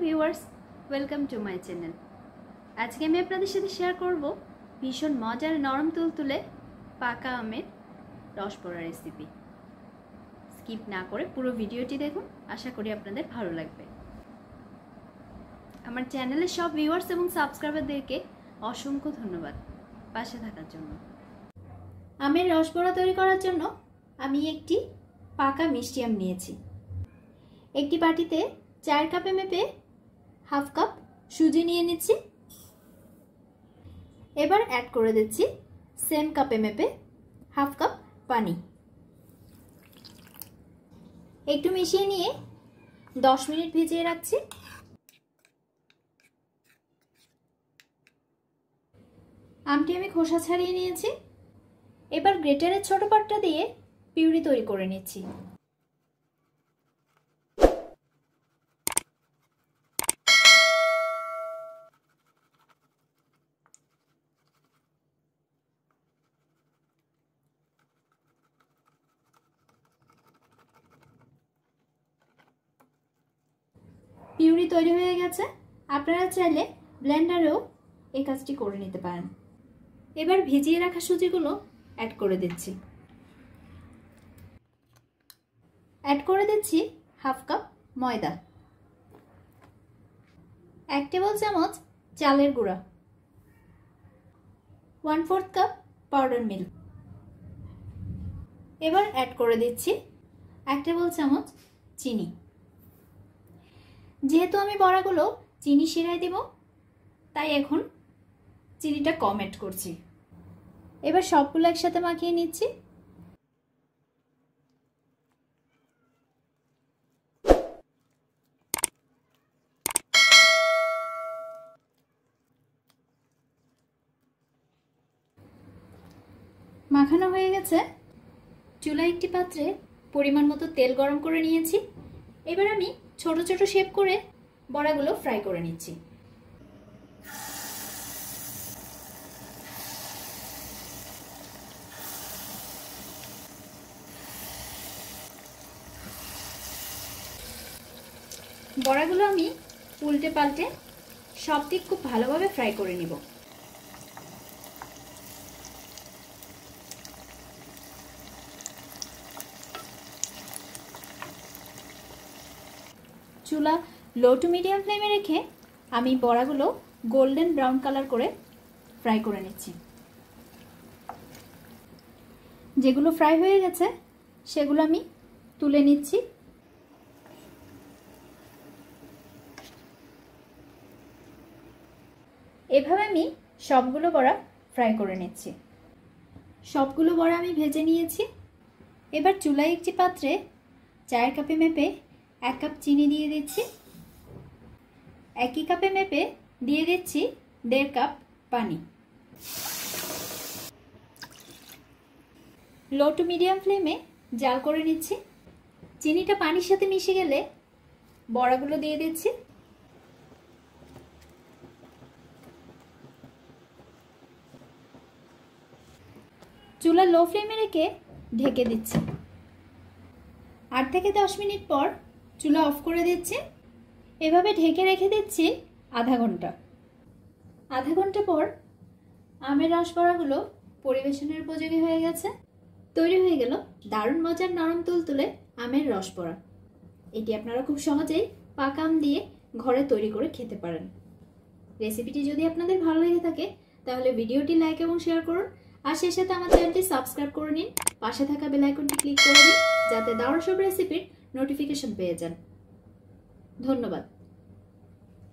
Viewers, welcome to my channel. আজকে আমি আপনাদের সাথে শেয়ার করব ভীষণ মজার নরম তুলতুলে পাকা আমের রসবড়া রেসিপি। স্কিপ না করে পুরো ভিডিওটি দেখুন, আশা করি আপনাদের ভালো লাগবে। আমার চ্যানেলের সব ভিউয়ার্স এবং সাবস্ক্রাইবারদেরকে অসংখ্য ধন্যবাদ পাশে থাকার জন্য। আমের রসবড়া তৈরি করার জন্য আমি একটি পাকা মিষ্টি আম নিয়েছি। একটি বাটিতে 4 কাপে মেপে হাফ কাপ সুজি নিয়ে নিচ্ছি। এবার অ্যাড করে দিচ্ছি সেম কাপে মেপে হাফ কাপ পানি। একটু মিশিয়ে নিয়ে 10 মিনিট ভিজিয়ে রাখছি। আমটি আমি খোসা ছাড়িয়ে নিয়েছি। এবার গ্রেটারের ছোট পাটটা দিয়ে পিউরি তৈরি করে নিচ্ছি। পিউরি তৈরি হয়ে গেছে। আপনারা চাইলে ব্লেন্ডারেও এই কাজটি করে নিতে পারেন। এবার ভিজিয়ে রাখা সুজিগুলো অ্যাড করে দিচ্ছি। অ্যাড করে দিচ্ছি হাফ কাপ ময়দা, 1 টেবিল চামচ চালের গুঁড়া, 1/4 কাপ পাউডার মিল্ক। এবার অ্যাড করে দিচ্ছি 1 টেবিল চামচ চিনি। যেহেতু আমি বড়াগুলো চিনি শিরায় দেব, তাই এখন চিনিটা কম অ্যাড করছি। এবার সবগুলো একসাথে মাখিয়ে নিচ্ছি। মাখানো হয়ে গেছে। চুলায় একটি পাত্রে পরিমাণ মতো তেল গরম করে নিয়েছি। এবার আমি ছোট ছোট শেপ করে বড়াগুলো ফ্রাই করে নিচ্ছি। বড়াগুলো আমি উল্টে পাল্টে সব দিক খুব ভালোভাবে ফ্রাই করে নিব। চুলা লো টু মিডিয়াম ফ্লেমে রেখে আমি বড়াগুলো গোল্ডেন ব্রাউন কালার করে ফ্রাই করে নিচ্ছি। যেগুলো ফ্রাই হয়ে গেছে সেগুলো আমি তুলে নিচ্ছি। এভাবে আমি সবগুলো বড়া ফ্রাই করে নিচ্ছি। সবগুলো বড়া আমি ভেজে নিয়েছি। এবার চুলায় একটি পাত্রে 4 কাপে মেপে 1 কাপ চিনি দিয়ে দিচ্ছি। একই কাপে মেপে দিয়ে দিচ্ছি 1.5 কাপ পানি। লো টু মিডিয়াম ফ্লেমে জাল করে নিচ্ছি। চিনিটা পানির সাথে মিশে গেলে বড়াগুলো দিয়ে দিচ্ছি। চুলা লো ফ্লেমে রেখে ঢেকে দিচ্ছি। 8 থেকে 10 মিনিট পর চুলা অফ করে দিচ্ছি। এভাবে ঢেকে রেখে দিচ্ছি আধা ঘন্টা। আধা ঘন্টা পর আমের রসবড়াগুলো পরিবেশনের উপযোগী হয়ে গেছে। তৈরি হয়ে গেল দারুণ মজার নরম তুলতুলে আমের রসবড়া। এটি আপনারা খুব সহজেই পাকা আম দিয়ে ঘরে তৈরি করে খেতে পারেন। রেসিপিটি যদি আপনাদের ভালো লেগে থাকে তাহলে ভিডিওটি লাইক এবং শেয়ার করুন, আর সেই সাথে আমার চ্যানেলটি সাবস্ক্রাইব করে নিন। পাশে থাকা বেল আইকনটি ক্লিক করে দিন যাতে দারুণ সব রেসিপির নোটিফিকেশন পেয়ে যান। ধন্যবাদ।